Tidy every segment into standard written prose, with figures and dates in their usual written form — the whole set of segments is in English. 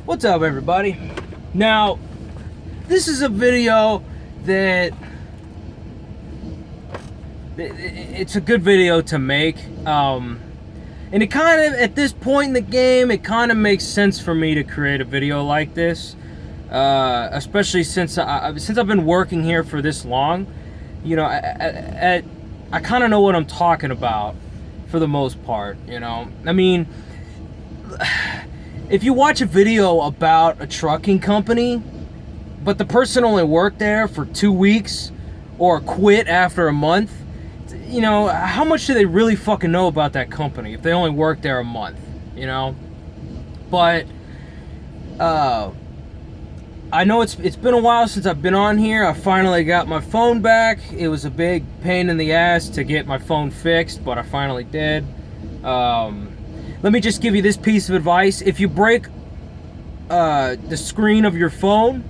What's up, everybody? Now, this is a video that it's a good video to make, and it kind of, at this point in the game, it kind of makes sense for me to create a video like this, especially since I've been working here for this long. You know, I kind of know what I'm talking about for the most part. You know, I mean, if you watch a video about a trucking company, but the person only worked there for 2 weeks or quit after a month, you know, how much do they really fucking know about that company if they only worked there a month, you know? But I know it's been a while since I've been on here. I finally got my phone back. It was a big pain in the ass to get my phone fixed, but I finally did. Let me just give you this piece of advice. If you break the screen of your phone,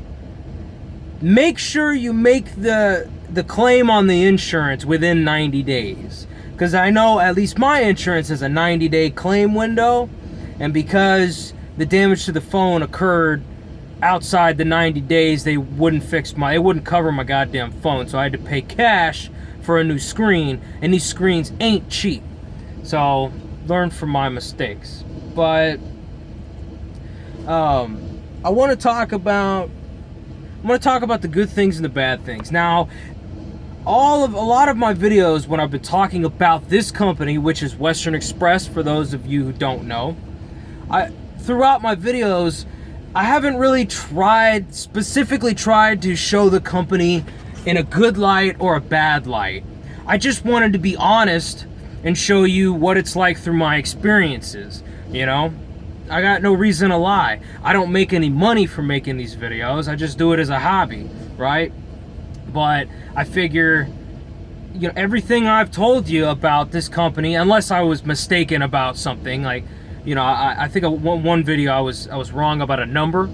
make sure you make the claim on the insurance within 90 days. Because I know at least my insurance has a 90-day claim window, and because the damage to the phone occurred outside the 90 days, they wouldn't cover my goddamn phone, so I had to pay cash for a new screen, and these screens ain't cheap. So learn from my mistakes. But I want to talk about the good things and the bad things. Now, a lot of my videos when I've been talking about this company, which is Western Express, for those of you who don't know, throughout my videos, I haven't really specifically tried to show the company in a good light or a bad light. I just wanted to be honest and show you what it's like through my experiences, you know? I got no reason to lie. I don't make any money from making these videos. I just do it as a hobby, right? But I figure, you know, everything I've told you about this company, unless I was mistaken about something, like, you know, I think one video I was wrong about a number,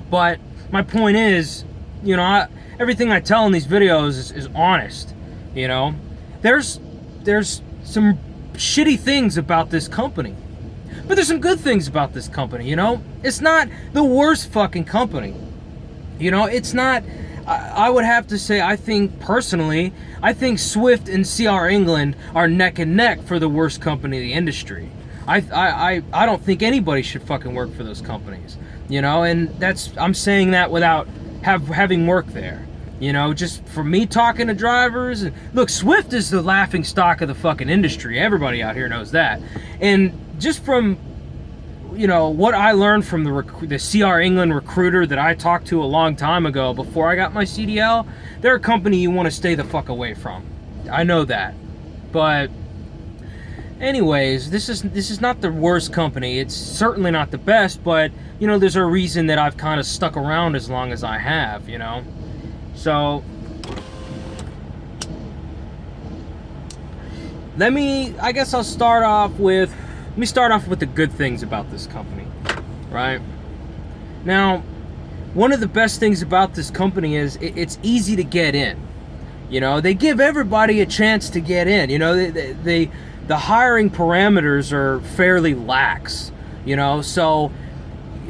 but my point is, you know, everything I tell in these videos is honest, you know? There's some shitty things about this company, but there's some good things about this company, you know? It's not the worst fucking company. You know, it's not, I would have to say, I think Swift and CR England are neck and neck for the worst company in the industry. I don't think anybody should fucking work for those companies, you know? And I'm saying that without having worked there. You know, just from me talking to drivers. And look, Swift is the laughing stock of the fucking industry. Everybody out here knows that. And just from, you know, what I learned from the CR England recruiter that I talked to a long time ago before I got my CDL, they're a company you want to stay the fuck away from. I know that. But anyways, this is not the worst company. It's certainly not the best, but, you know, there's a reason that I've kind of stuck around as long as I have, you know? So, let me start off with the good things about this company, right? Now, one of the best things about this company is it's easy to get in. You know, they give everybody a chance to get in. You know, the hiring parameters are fairly lax, you know, so,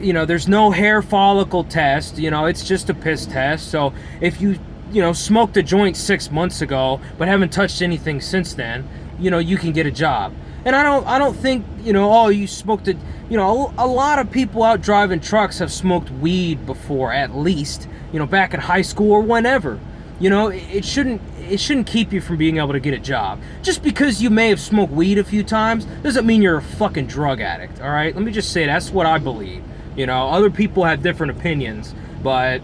you know, there's no hair follicle test, you know, it's just a piss test. So if you know, smoked a joint 6 months ago but haven't touched anything since then, you know, you can get a job. And I don't think, you know, oh, you smoked it, you know, a lot of people out driving trucks have smoked weed before, at least, you know, back in high school or whenever. You know, it shouldn't keep you from being able to get a job. Just because you may have smoked weed a few times doesn't mean you're a fucking drug addict, all right? Let me just say that's what I believe. You know, other people have different opinions, but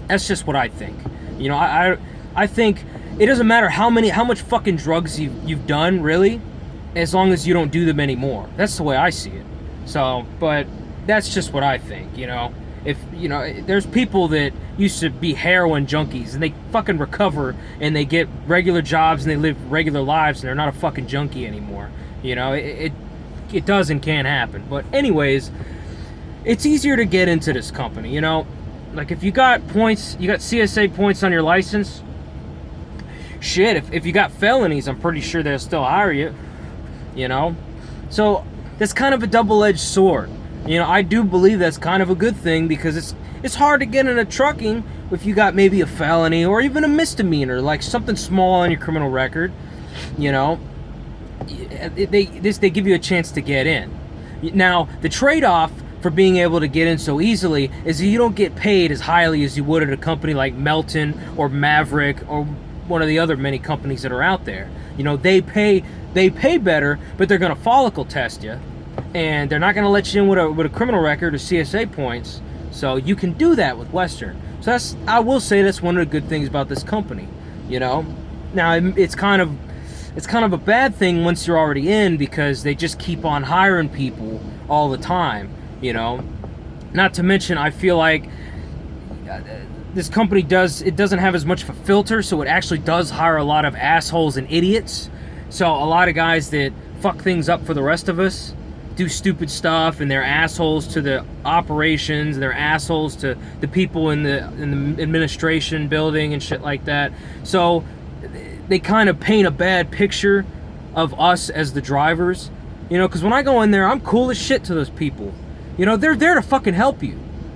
that's just what I think. You know, I think it doesn't matter how much fucking drugs you've done, really, as long as you don't do them anymore. That's the way I see it. So, but that's just what I think, you know. If, you know, there's people that used to be heroin junkies and they fucking recover and they get regular jobs and they live regular lives and they're not a fucking junkie anymore. You know, it does and can happen. But anyways, it's easier to get into this company, you know. Like, if you got points, you got CSA points on your license, shit, if you got felonies, I'm pretty sure they'll still hire you, you know. So that's kind of a double-edged sword. You know, I do believe that's kind of a good thing, because it's hard to get into trucking if you got maybe a felony or even a misdemeanor, like something small on your criminal record. You know, they give you a chance to get in. Now, the trade-off for being able to get in so easily is that you don't get paid as highly as you would at a company like Melton or Maverick or one of the other many companies that are out there. You know, they pay better, but they're going to follicle test you, and they're not going to let you in with a criminal record or CSA points. So you can do that with Western. So I will say that's one of the good things about this company. You know, now it's kind of a bad thing once you're already in, because they just keep on hiring people all the time. You know, not to mention, I feel like this company doesn't have as much of a filter, so it actually does hire a lot of assholes and idiots. So a lot of guys that fuck things up for the rest of us, do stupid stuff, and they're assholes to the operations, and they're assholes to the people in the administration building and shit like that. So they kind of paint a bad picture of us as the drivers. You know, because when I go in there, I'm cool as shit to those people. You know, they're there to fucking help you.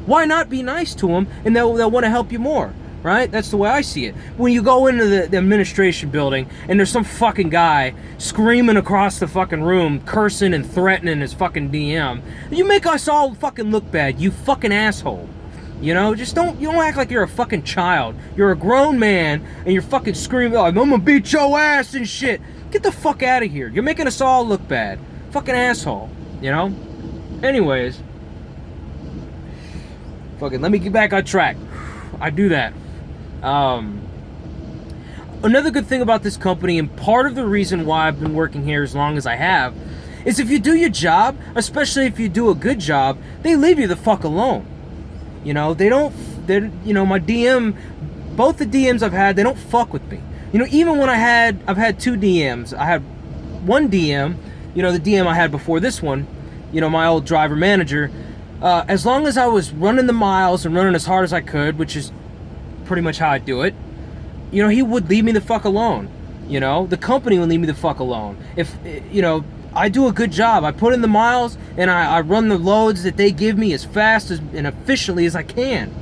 Why not be nice to them, and they'll want to help you more, right? That's the way I see it. When you go into the administration building and there's some fucking guy screaming across the fucking room, cursing and threatening his fucking DM, you make us all fucking look bad, you fucking asshole. You know, you don't act like you're a fucking child. You're a grown man, and you're fucking screaming, like, I'm gonna beat your ass and shit. Get the fuck out of here. You're making us all look bad. Fucking asshole, you know? Anyways. Fucking, let me get back on track. I do that. Another good thing about this company, and part of the reason why I've been working here as long as I have, is if you do your job, especially if you do a good job, they leave you the fuck alone. You know, you know, my DM, both the DMs I've had, they don't fuck with me. You know, even when I've had two DMs. I had one DM, you know, the DM I had before this one, you know, my old driver manager. As long as I was running the miles and running as hard as I could, which is pretty much how I do it, you know, he would leave me the fuck alone. You know, the company would leave me the fuck alone. If, you know, I do a good job. I put in the miles, and I run the loads that they give me as fast and efficiently as I can.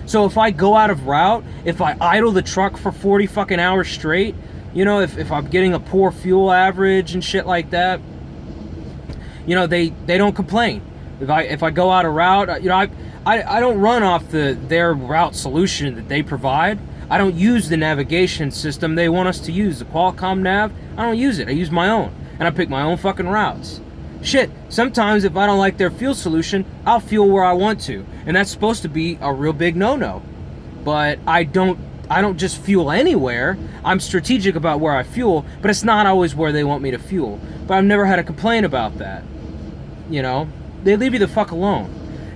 So if I go out of route, if I idle the truck for 40 fucking hours straight, you know, if I'm getting a poor fuel average and shit like that, you know, they don't complain. If I go out of route, you know, I don't run off their route solution that they provide. I don't use the navigation system they want us to use, the Qualcomm nav. I don't use it. I use my own, and I pick my own fucking routes. Shit, sometimes if I don't like their fuel solution, I'll fuel where I want to, and that's supposed to be a real big no-no. But I don't just fuel anywhere. I'm strategic about where I fuel, but it's not always where they want me to fuel. But I've never had a complaint about that. You know, they leave you the fuck alone.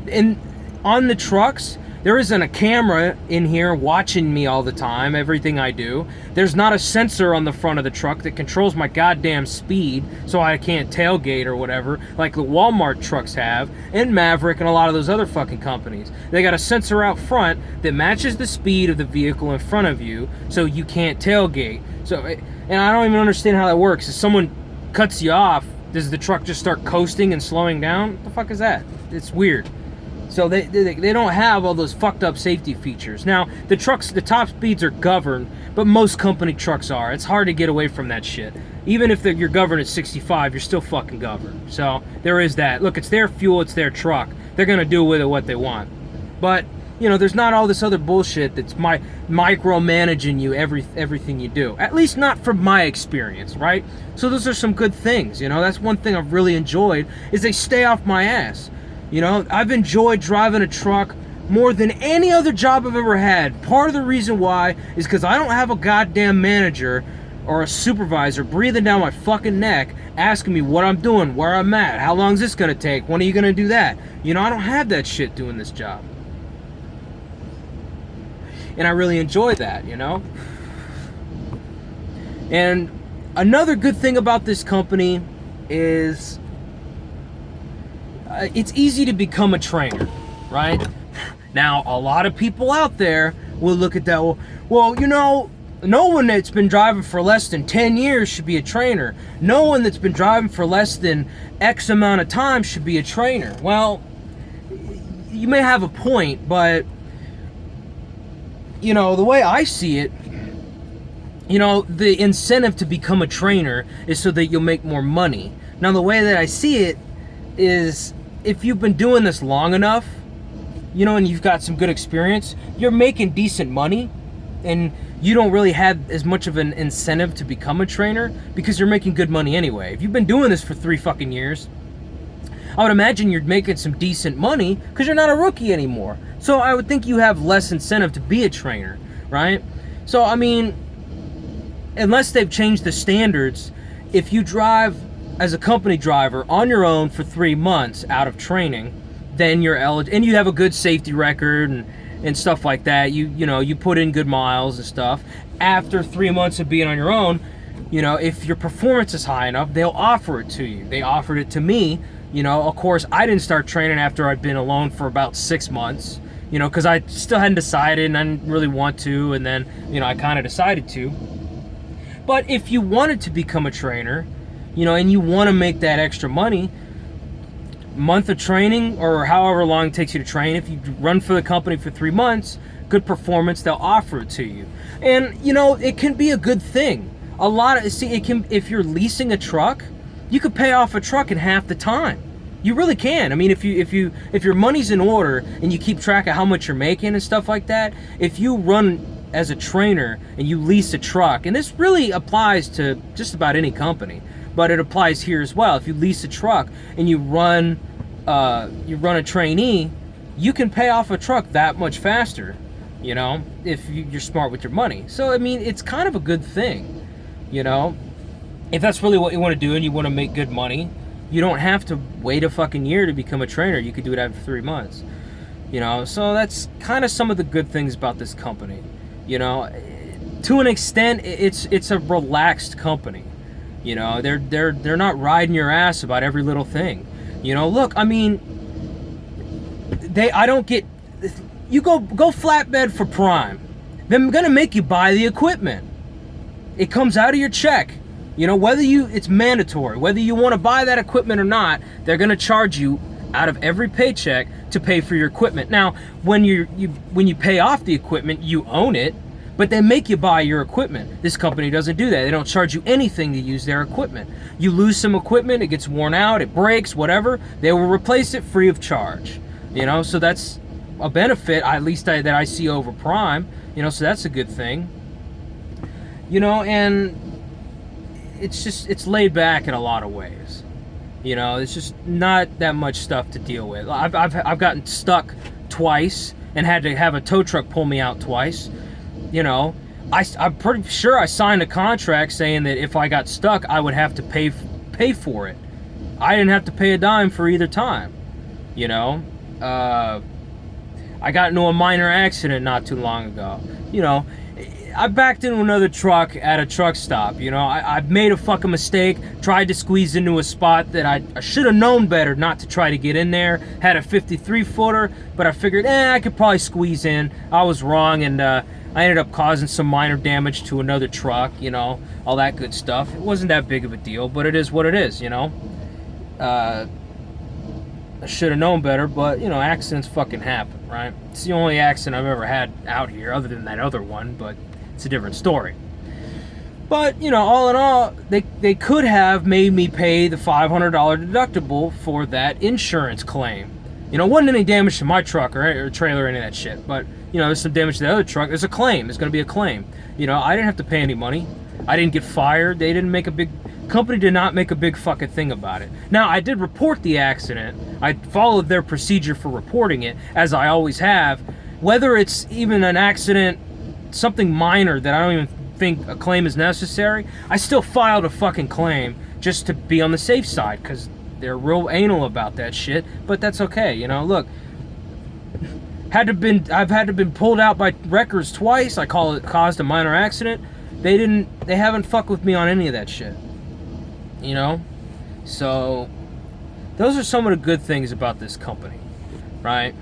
And on the trucks, there isn't a camera in here watching me all the time, everything I do. There's not a sensor on the front of the truck that controls my goddamn speed so I can't tailgate or whatever, like the Walmart trucks have, and Maverick and a lot of those other fucking companies. They got a sensor out front that matches the speed of the vehicle in front of you so you can't tailgate. So, and I don't even understand how that works. If someone cuts you off, does the truck just start coasting and slowing down? What the fuck is that? It's weird. So they don't have all those fucked up safety features. Now, the top speeds are governed, but most company trucks are. It's hard to get away from that shit. Even if you're governed at 65, you're still fucking governed. So there is that. Look, it's their fuel, it's their truck. They're going to do with it what they want. But, you know, there's not all this other bullshit that's micromanaging you, everything you do. At least not from my experience, right? So those are some good things, you know. That's one thing I've really enjoyed, is they stay off my ass. You know, I've enjoyed driving a truck more than any other job I've ever had. Part of the reason why is because I don't have a goddamn manager or a supervisor breathing down my fucking neck asking me what I'm doing, where I'm at, how long is this going to take, when are you going to do that? You know, I don't have that shit doing this job. And I really enjoy that, you know? And another good thing about this company is it's easy to become a trainer, right? Now, a lot of people out there will look at that, well, you know, no one that's been driving for less than 10 years should be a trainer. No one that's been driving for less than X amount of time should be a trainer. Well, you may have a point, but you know, the way I see it, you know, the incentive to become a trainer is so that you'll make more money. Now, the way that I see it is, if you've been doing this long enough, you know, and you've got some good experience, you're making decent money, and you don't really have as much of an incentive to become a trainer because you're making good money anyway. If you've been doing this for 3 fucking years, I would imagine you're making some decent money because you're not a rookie anymore. So I would think you have less incentive to be a trainer, right? So, I mean, unless they've changed the standards, if you drive as a company driver on your own for 3 months out of training, then you're eligible, and you have a good safety record and stuff like that. You know, you put in good miles and stuff. After 3 months of being on your own, you know, if your performance is high enough, they'll offer it to you. They offered it to me. You know, of course, I didn't start training after I'd been alone for about 6 months, you know, because I still hadn't decided and I didn't really want to, and then, you know, I kind of decided to. But if you wanted to become a trainer, you know, and you want to make that extra money, month of training or however long it takes you to train, if you run for the company for 3 months, good performance, they'll offer it to you. And, you know, it can be a good thing. If you're leasing a truck, you could pay off a truck in half the time. You really can. I mean, if your money's in order and you keep track of how much you're making and stuff like that, if you run as a trainer and you lease a truck, and this really applies to just about any company, but it applies here as well. If you lease a truck and you run a trainee, you can pay off a truck that much faster, you know, if you're smart with your money. So, I mean, it's kind of a good thing, you know. If that's really what you want to do and you want to make good money, you don't have to wait a fucking year to become a trainer. You could do it after 3 months, you know. So that's kind of some of the good things about this company, you know. To an extent, it's a relaxed company, you know. They're not riding your ass about every little thing, you know. Look, I mean, you go flatbed for Prime, they're gonna make you buy the equipment. It comes out of your check. You know, it's mandatory. Whether you want to buy that equipment or not, they're going to charge you out of every paycheck to pay for your equipment. Now, when you pay off the equipment, you own it, but they make you buy your equipment. This company doesn't do that. They don't charge you anything to use their equipment. You lose some equipment, it gets worn out, it breaks, whatever, they will replace it free of charge. You know, so that's a benefit, at least that I see over Prime. You know, so that's a good thing. You know, and it's laid back in a lot of ways. You know, it's just not that much stuff to deal with. I've gotten stuck twice and had to have a tow truck pull me out twice. You know, I'm pretty sure I signed a contract saying that if I got stuck, I would have to pay for it. I didn't have to pay a dime for either time. You know, I got into a minor accident not too long ago. You know, I backed into another truck at a truck stop. You know, I made a fucking mistake, tried to squeeze into a spot that I should have known better not to try to get in there. Had a 53-footer, but I figured, I could probably squeeze in. I was wrong, and I ended up causing some minor damage to another truck, you know, all that good stuff. It wasn't that big of a deal, but it is what it is, you know. I should have known better, but, you know, accidents fucking happen, right? It's the only accident I've ever had out here, other than that other one, but it's a different story. But, you know, all in all, they could have made me pay the $500 deductible for that insurance claim. You know, wasn't any damage to my truck or trailer or any of that shit, but, you know, there's some damage to the other truck. There's a claim. There's going to be a claim. You know, I didn't have to pay any money. I didn't get fired. Company did not make a big fucking thing about it. Now, I did report the accident. I followed their procedure for reporting it, as I always have. Whether it's even an accident, something minor that I don't even think a claim is necessary, I still filed a fucking claim just to be on the safe side, because they're real anal about that shit, but that's okay, you know. Look, I've had to been pulled out by wreckers twice. I call it caused a minor accident. They haven't fucked with me on any of that shit, you know. So those are some of the good things about this company, right?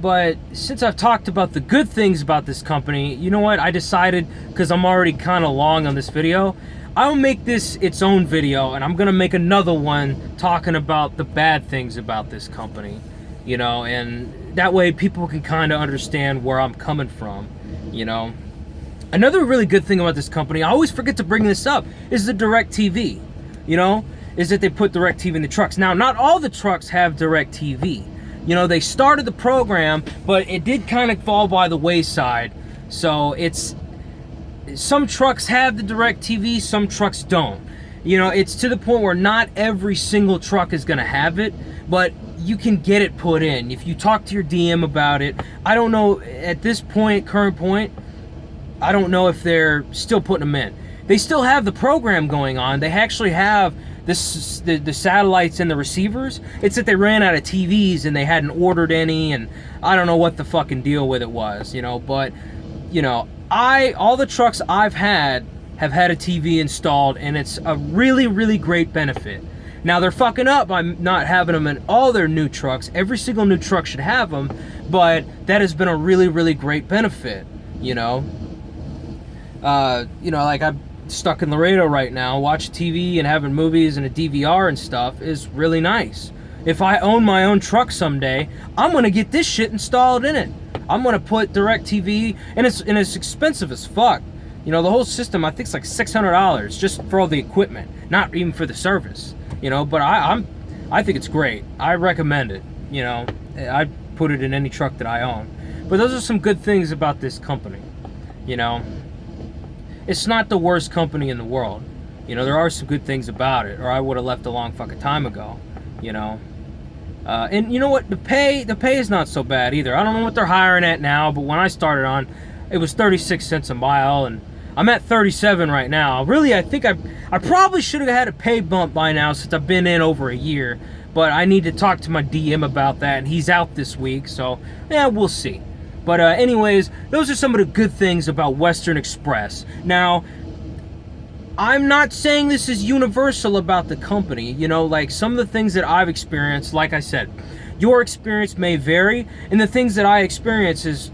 But since I've talked about the good things about this company, you know what? I decided, because I'm already kind of long on this video, I'll make this its own video, and I'm gonna make another one talking about the bad things about this company, you know, and that way people can kind of understand where I'm coming from, you know. Another really good thing about this company, I always forget to bring this up, is the DirecTV, you know, is that they put DirecTV in the trucks. Now, not all the trucks have DirecTV. You know, they started the program, but it did kind of fall by the wayside. So it's, some trucks have the DirecTV, some trucks don't. You know, it's to the point where not every single truck is gonna have it, but you can get it put in. If you talk to your DM about it, I don't know, at this point, current point, I don't know if they're still putting them in. They still have the program going on. They actually have this, the satellites and the receivers. It's that they ran out of TVs and they hadn't ordered any, and I don't know what the fucking deal with it was, you know, but, you know, all the trucks I've had have had a TV installed, and it's a really, really great benefit. Now, they're fucking up by not having them in all their new trucks. Every single new truck should have them, but that has been a really, really great benefit, you know. You know, like I'm stuck in Laredo right now, watching TV and having movies and a DVR and stuff is really nice. If I own my own truck someday, I'm gonna get this shit installed in it. I'm gonna put DirecTV, and it's expensive as fuck. You know, the whole system, I think it's like $600 just for all the equipment, not even for the service. You know, but I think it's great. I recommend it. You know, I'd put it in any truck that I own. But those are some good things about this company. You know, it's not the worst company in the world. You know, there are some good things about it, or I would have left a long fucking time ago. You know, and you know what? The pay is not so bad either. I don't know what they're hiring at now, but when I started on, it was 36 cents a mile, and I'm at 37 right now. Really, I think I probably should have had a pay bump by now since I've been in over a year, but I need to talk to my DM about that, and he's out this week, so yeah, we'll see. But anyways, those are some of the good things about Western Express. Now, I'm not saying this is universal about the company. You know, like some of the things that I've experienced, like I said, your experience may vary, and the things that I experience is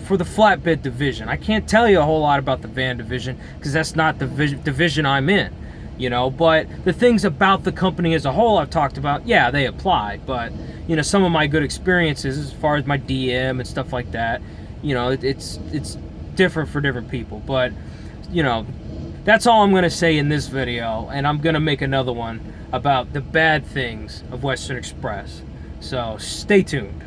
for the flatbed division. I can't tell you a whole lot about the van division because that's not the division I'm in, you know, but the things about the company as a whole I've talked about, yeah, they apply. But, you know, some of my good experiences as far as my DM and stuff like that, you know, it's different for different people. But, you know, that's all I'm going to say in this video, and I'm going to make another one about the bad things of Western Express. So stay tuned.